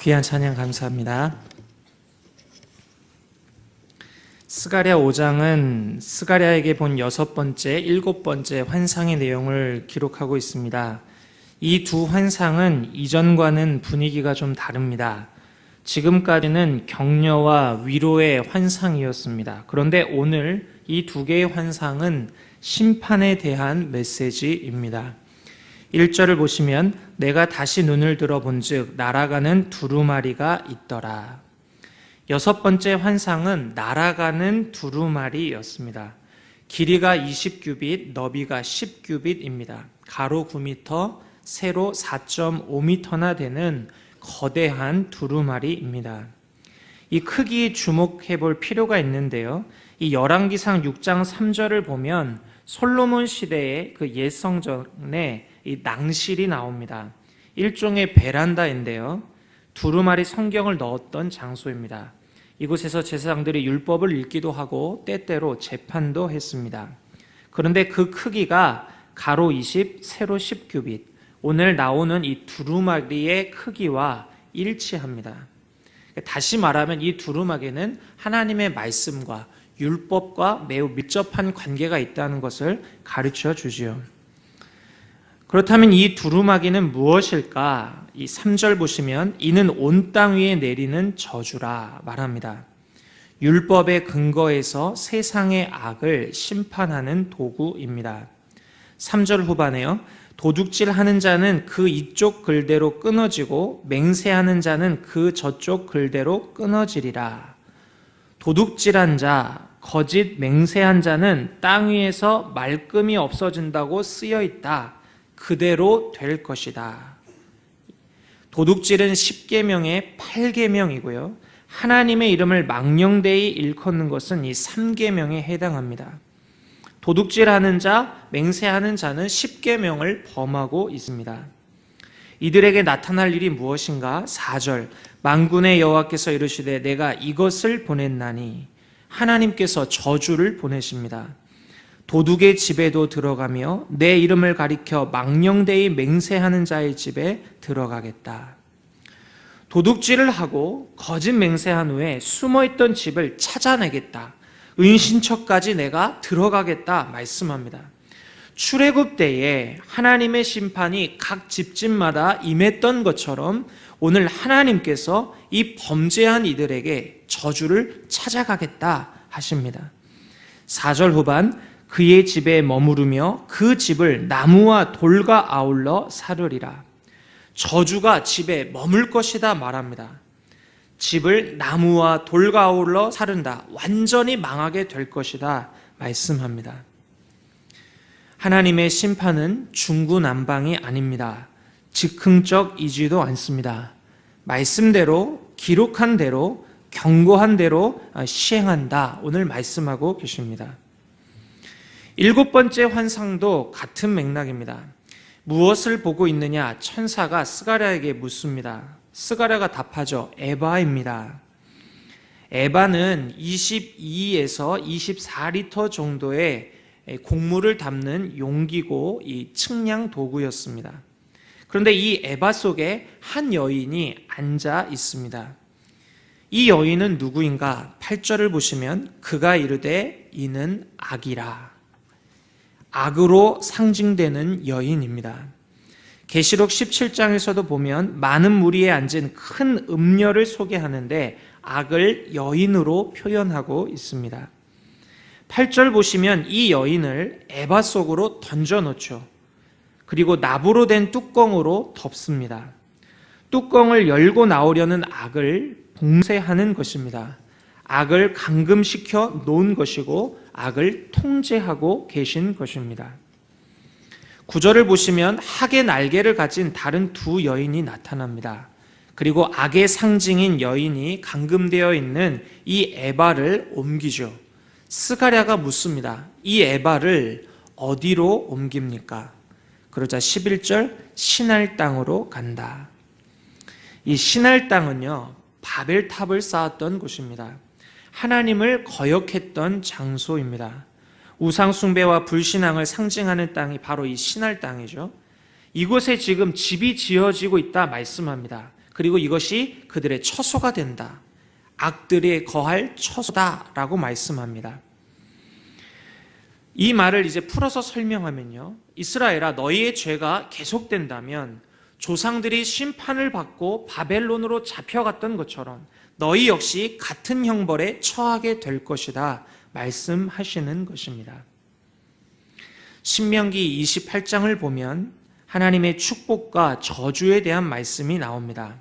귀한 찬양 감사합니다. 스가랴 5장은 스가랴에게 본 6번째, 7번째 환상의 내용을 기록하고 있습니다. 이 두 환상은 이전과는 분위기가 좀 다릅니다. 지금까지는 격려와 위로의 환상이었습니다. 그런데 오늘 이 두 개의 환상은 심판에 대한 메시지입니다. 1절을 보시면 내가 다시 눈을 들어본즉 날아가는 두루마리가 있더라. 6번째 환상은 날아가는 두루마리였습니다. 길이가 20규빗, 너비가 10규빗입니다. 가로 9m, 세로 4.5m나 되는 거대한 두루마리입니다. 이 크기에 주목해 볼 필요가 있는데요. 이 열왕기상 6장 3절을 보면 솔로몬 시대의 그 옛 성전에 이 낭실이 나옵니다. 일종의 베란다인데요. 두루마리 성경을 넣었던 장소입니다. 이곳에서 제사장들이 율법을 읽기도 하고 때때로 재판도 했습니다. 그런데 그 크기가 가로 20, 세로 10규빗, 오늘 나오는 이 두루마리의 크기와 일치합니다. 다시 말하면 이 두루마리는 하나님의 말씀과 율법과 매우 밀접한 관계가 있다는 것을 가르쳐 주지요. 그렇다면 이 두루마기는 무엇일까? 이 3절 보시면 이는 온 땅 위에 내리는 저주라 말합니다. 율법의 근거에서 세상의 악을 심판하는 도구입니다. 3절 후반에요. 도둑질하는 자는 그 이쪽 글대로 끊어지고 맹세하는 자는 그 저쪽 글대로 끊어지리라. 도둑질한 자, 거짓 맹세한 자는 땅 위에서 말끔히 없어진다고 쓰여 있다. 그대로 될 것이다. 도둑질은 10계명의 8계명이고요. 하나님의 이름을 망령되이 일컫는 것은 이 3계명에 해당합니다. 도둑질하는 자, 맹세하는 자는 10계명을 범하고 있습니다. 이들에게 나타날 일이 무엇인가? 4절 만군의 여호와께서 이르시되 내가 이것을 보냈나니 하나님께서 저주를 보내십니다. 도둑의 집에도 들어가며 내 이름을 가리켜 망령되이 맹세하는 자의 집에 들어가겠다. 도둑질을 하고 거짓 맹세한 후에 숨어있던 집을 찾아내겠다. 은신처까지 내가 들어가겠다 말씀합니다. 출애굽 때에 하나님의 심판이 각 집집마다 임했던 것처럼 오늘 하나님께서 이 범죄한 이들에게 저주를 찾아가겠다 하십니다. 4절 후반 그의 집에 머무르며 그 집을 나무와 돌과 아울러 사르리라. 저주가 집에 머물 것이다 말합니다. 집을 나무와 돌과 아울러 사른다. 완전히 망하게 될 것이다 말씀합니다. 하나님의 심판은 중구난방이 아닙니다. 즉흥적이지도 않습니다. 말씀대로 기록한 대로 경고한 대로 시행한다. 오늘 말씀하고 계십니다. 7번째 환상도 같은 맥락입니다. 무엇을 보고 있느냐? 천사가 스가랴에게 묻습니다. 스가랴가 답하죠. 에바입니다. 에바는 22에서 24리터 정도의 곡물을 담는 용기고 이 측량 도구였습니다. 그런데 이 에바 속에 한 여인이 앉아 있습니다. 이 여인은 누구인가? 8절을 보시면 그가 이르되 이는 악이라. 악으로 상징되는 여인입니다. 계시록 17장에서도 보면 많은 무리에 앉은 큰 음녀를 소개하는데 악을 여인으로 표현하고 있습니다. 8절 보시면 이 여인을 에바 속으로 던져놓죠. 그리고 나부로 된 뚜껑으로 덮습니다. 뚜껑을 열고 나오려는 악을 봉쇄하는 것입니다. 악을 감금시켜 놓은 것이고 악을 통제하고 계신 것입니다. 9절을 보시면 학의 날개를 가진 다른 두 여인이 나타납니다. 그리고 악의 상징인 여인이 감금되어 있는 이 에바를 옮기죠. 스가랴가 묻습니다. 이 에바를 어디로 옮깁니까? 그러자 11절 신할 땅으로 간다. 이 신할 땅은요, 바벨탑을 쌓았던 곳입니다. 하나님을 거역했던 장소입니다. 우상숭배와 불신앙을 상징하는 땅이 바로 이 신할 땅이죠. 이곳에 지금 집이 지어지고 있다 말씀합니다. 그리고 이것이 그들의 처소가 된다. 악들이 거할 처소다라고 말씀합니다. 이 말을 이제 풀어서 설명하면요, 이스라엘아, 너희의 죄가 계속된다면 조상들이 심판을 받고 바벨론으로 잡혀갔던 것처럼 너희 역시 같은 형벌에 처하게 될 것이다 말씀하시는 것입니다. 신명기 28장을 보면 하나님의 축복과 저주에 대한 말씀이 나옵니다.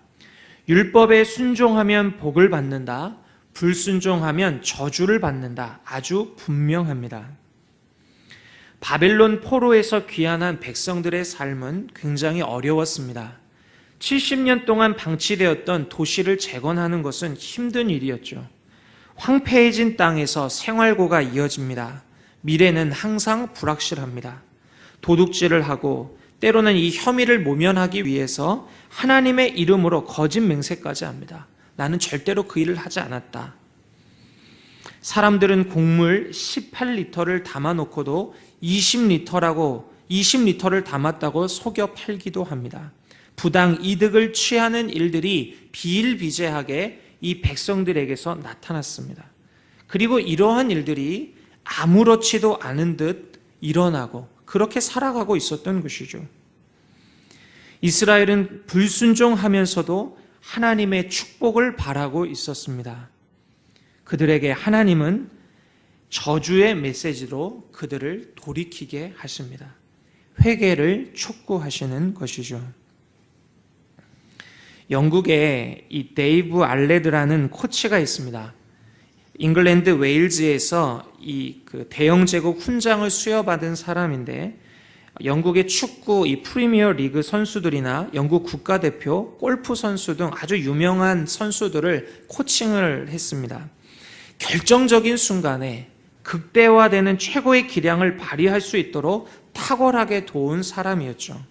율법에 순종하면 복을 받는다, 불순종하면 저주를 받는다. 아주 분명합니다. 바벨론 포로에서 귀환한 백성들의 삶은 굉장히 어려웠습니다. 70년 동안 방치되었던 도시를 재건하는 것은 힘든 일이었죠. 황폐해진 땅에서 생활고가 이어집니다. 미래는 항상 불확실합니다. 도둑질을 하고 때로는 이 혐의를 모면하기 위해서 하나님의 이름으로 거짓 맹세까지 합니다. 나는 절대로 그 일을 하지 않았다. 사람들은 곡물 18리터를 담아놓고도 20리터를 담았다고 속여 팔기도 합니다. 부당 이득을 취하는 일들이 비일비재하게 이 백성들에게서 나타났습니다. 그리고 이러한 일들이 아무렇지도 않은 듯 일어나고 그렇게 살아가고 있었던 것이죠. 이스라엘은 불순종하면서도 하나님의 축복을 바라고 있었습니다. 그들에게 하나님은 저주의 메시지로 그들을 돌이키게 하십니다. 회개를 촉구하시는 것이죠. 영국에 이 데이브 알레드라는 코치가 있습니다. 잉글랜드 웨일즈에서 이 대영 제국 훈장을 수여받은 사람인데, 영국의 축구 이 프리미어 리그 선수들이나 영국 국가대표, 골프 선수 등 아주 유명한 선수들을 코칭을 했습니다. 결정적인 순간에 극대화되는 최고의 기량을 발휘할 수 있도록 탁월하게 도운 사람이었죠.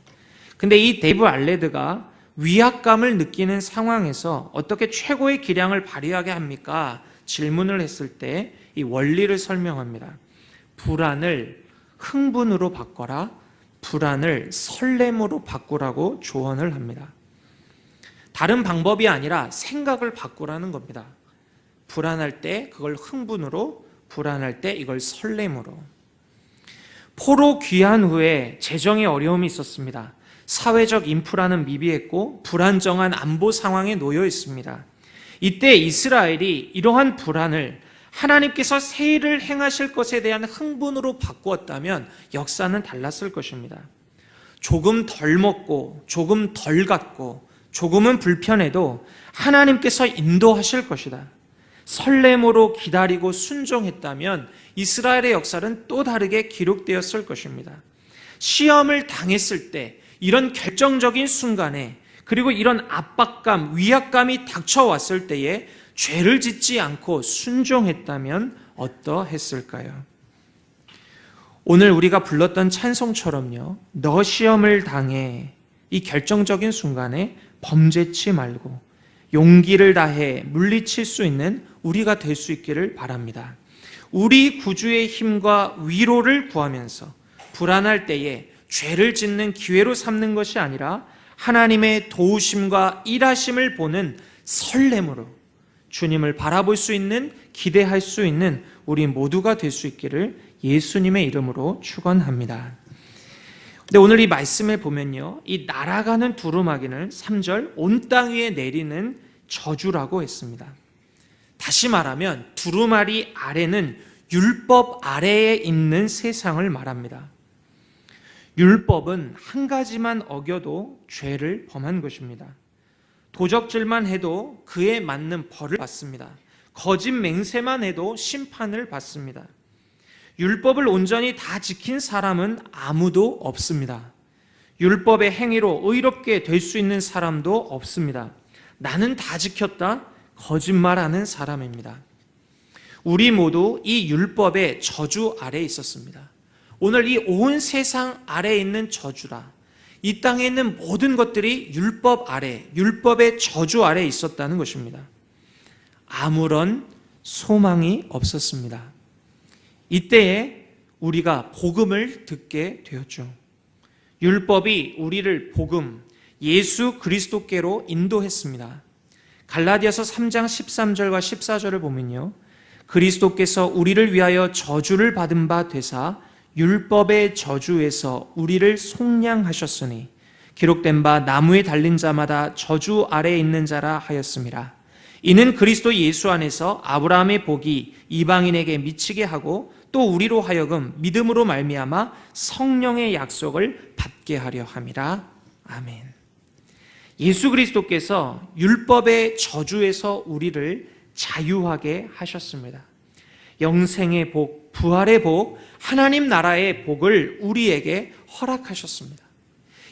근데 이 데이브 알레드가 위압감을 느끼는 상황에서 어떻게 최고의 기량을 발휘하게 합니까? 질문을 했을 때 이 원리를 설명합니다. 불안을 흥분으로 바꿔라, 불안을 설렘으로 바꾸라고 조언을 합니다. 다른 방법이 아니라 생각을 바꾸라는 겁니다. 불안할 때 그걸 흥분으로, 불안할 때 이걸 설렘으로. 포로 귀환 후에 재정의 어려움이 있었습니다. 사회적 인프라는 미비했고 불안정한 안보 상황에 놓여 있습니다. 이때 이스라엘이 이러한 불안을 하나님께서 새 일을 행하실 것에 대한 흥분으로 바꾸었다면 역사는 달랐을 것입니다. 조금 덜 먹고 조금 덜 갖고 조금은 불편해도 하나님께서 인도하실 것이다. 설렘으로 기다리고 순종했다면 이스라엘의 역사는 또 다르게 기록되었을 것입니다. 시험을 당했을 때, 이런 결정적인 순간에, 그리고 이런 압박감, 위압감이 닥쳐왔을 때에 죄를 짓지 않고 순종했다면 어떠했을까요? 오늘 우리가 불렀던 찬송처럼요, 너 시험을 당해, 이 결정적인 순간에 범죄치 말고 용기를 다해 물리칠 수 있는 우리가 될 수 있기를 바랍니다. 우리 구주의 힘과 위로를 구하면서 불안할 때에 죄를 짓는 기회로 삼는 것이 아니라 하나님의 도우심과 일하심을 보는 설렘으로 주님을 바라볼 수 있는, 기대할 수 있는 우리 모두가 될 수 있기를 예수님의 이름으로 축원합니다. 근데 오늘 이 말씀에 보면요, 이 날아가는 두루마기는 3절 온 땅 위에 내리는 저주라고 했습니다. 다시 말하면 두루마리 아래는 율법 아래에 있는 세상을 말합니다. 율법은 한 가지만 어겨도 죄를 범한 것입니다. 도적질만 해도 그에 맞는 벌을 받습니다. 거짓 맹세만 해도 심판을 받습니다. 율법을 온전히 다 지킨 사람은 아무도 없습니다. 율법의 행위로 의롭게 될 수 있는 사람도 없습니다. 나는 다 지켰다, 거짓말하는 사람입니다. 우리 모두 이 율법의 저주 아래에 있었습니다. 오늘 이 온 세상 아래에 있는 저주라, 이 땅에 있는 모든 것들이 율법 아래, 율법의 저주 아래에 있었다는 것입니다. 아무런 소망이 없었습니다. 이때에 우리가 복음을 듣게 되었죠. 율법이 우리를 복음, 예수 그리스도께로 인도했습니다. 갈라디아서 3장 13절과 14절을 보면요, 그리스도께서 우리를 위하여 저주를 받은 바 되사 율법의 저주에서 우리를 속량하셨으니 기록된 바 나무에 달린 자마다 저주 아래에 있는 자라 하였습니다. 이는 그리스도 예수 안에서 아브라함의 복이 이방인에게 미치게 하고 또 우리로 하여금 믿음으로 말미암아 성령의 약속을 받게 하려 함이라. 아멘. 예수 그리스도께서 율법의 저주에서 우리를 자유하게 하셨습니다. 영생의 복, 부활의 복, 하나님 나라의 복을 우리에게 허락하셨습니다.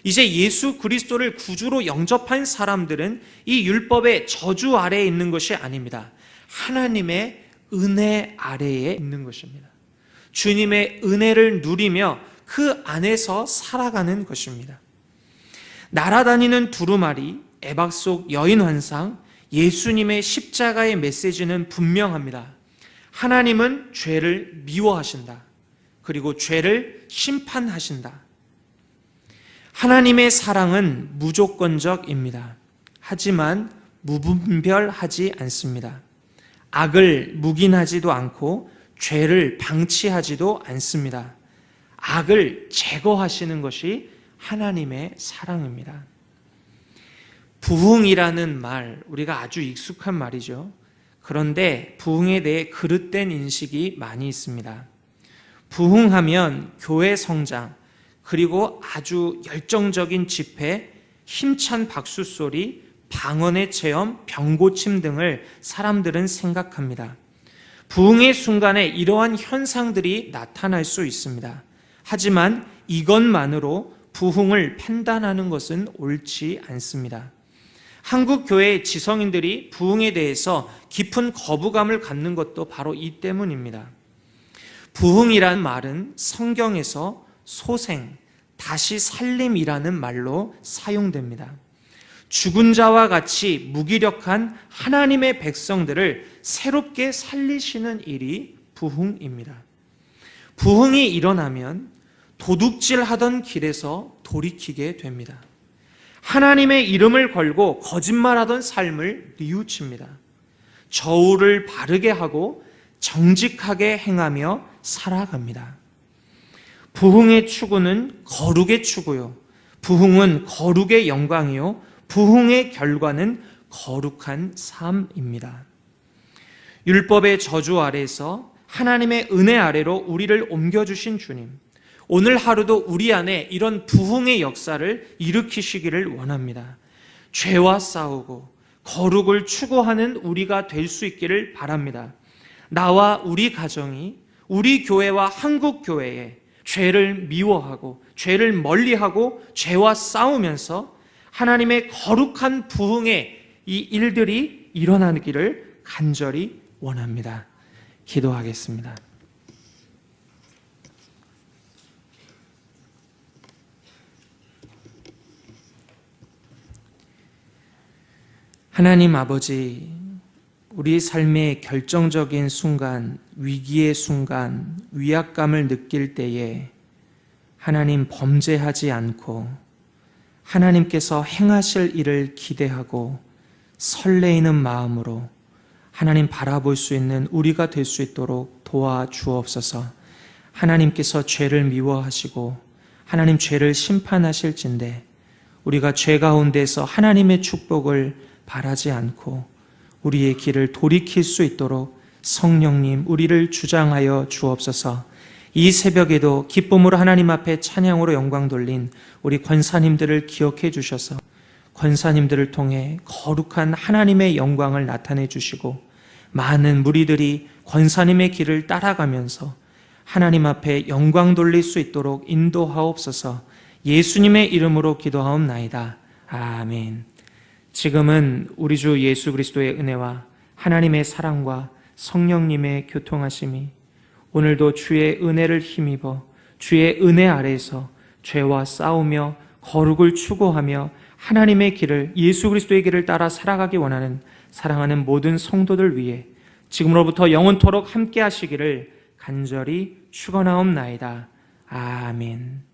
이제 예수 그리스도를 구주로 영접한 사람들은 이 율법의 저주 아래에 있는 것이 아닙니다. 하나님의 은혜 아래에 있는 것입니다. 주님의 은혜를 누리며 그 안에서 살아가는 것입니다. 날아다니는 두루마리, 애박 속 여인 환상, 예수님의 십자가의 메시지는 분명합니다. 하나님은 죄를 미워하신다. 그리고 죄를 심판하신다. 하나님의 사랑은 무조건적입니다. 하지만 무분별하지 않습니다. 악을 묵인하지도 않고 죄를 방치하지도 않습니다. 악을 제거하시는 것이 하나님의 사랑입니다. 부흥이라는 말, 우리가 아주 익숙한 말이죠. 그런데 부흥에 대해 그릇된 인식이 많이 있습니다. 부흥하면 교회 성장, 그리고 아주 열정적인 집회, 힘찬 박수 소리, 방언의 체험, 병고침 등을 사람들은 생각합니다. 부흥의 순간에 이러한 현상들이 나타날 수 있습니다. 하지만 이것만으로 부흥을 판단하는 것은 옳지 않습니다. 한국 교회의 지성인들이 부흥에 대해서 깊은 거부감을 갖는 것도 바로 이 때문입니다. 부흥이란 말은 성경에서 소생, 다시 살림이라는 말로 사용됩니다. 죽은 자와 같이 무기력한 하나님의 백성들을 새롭게 살리시는 일이 부흥입니다. 부흥이 일어나면 도둑질하던 길에서 돌이키게 됩니다. 하나님의 이름을 걸고 거짓말하던 삶을 뉘우칩니다. 저울을 바르게 하고 정직하게 행하며 살아갑니다. 부흥의 추구는 거룩의 추구요, 부흥은 거룩의 영광이요, 부흥의 결과는 거룩한 삶입니다. 율법의 저주 아래에서 하나님의 은혜 아래로 우리를 옮겨주신 주님, 오늘 하루도 우리 안에 이런 부흥의 역사를 일으키시기를 원합니다. 죄와 싸우고 거룩을 추구하는 우리가 될 수 있기를 바랍니다. 나와 우리 가정이 우리 교회와 한국 교회에 죄를 미워하고 죄를 멀리하고 죄와 싸우면서 하나님의 거룩한 부흥의 이 일들이 일어나기를 간절히 원합니다. 기도하겠습니다. 하나님 아버지, 우리 삶의 결정적인 순간, 위기의 순간, 위압감을 느낄 때에 하나님 범죄하지 않고 하나님께서 행하실 일을 기대하고 설레이는 마음으로 하나님 바라볼 수 있는 우리가 될 수 있도록 도와주옵소서. 하나님께서 죄를 미워하시고 하나님 죄를 심판하실진데 우리가 죄 가운데서 하나님의 축복을 바라지 않고 우리의 길을 돌이킬 수 있도록 성령님 우리를 주장하여 주옵소서. 이 새벽에도 기쁨으로 하나님 앞에 찬양으로 영광 돌린 우리 권사님들을 기억해 주셔서 권사님들을 통해 거룩한 하나님의 영광을 나타내 주시고 많은 무리들이 권사님의 길을 따라가면서 하나님 앞에 영광 돌릴 수 있도록 인도하옵소서. 예수님의 이름으로 기도하옵나이다. 아멘. 지금은 우리 주 예수 그리스도의 은혜와 하나님의 사랑과 성령님의 교통하심이 오늘도 주의 은혜를 힘입어 주의 은혜 아래에서 죄와 싸우며 거룩을 추구하며 하나님의 길을, 예수 그리스도의 길을 따라 살아가기 원하는 사랑하는 모든 성도들 위해 지금으로부터 영원토록 함께 하시기를 간절히 축원하옵나이다. 아멘.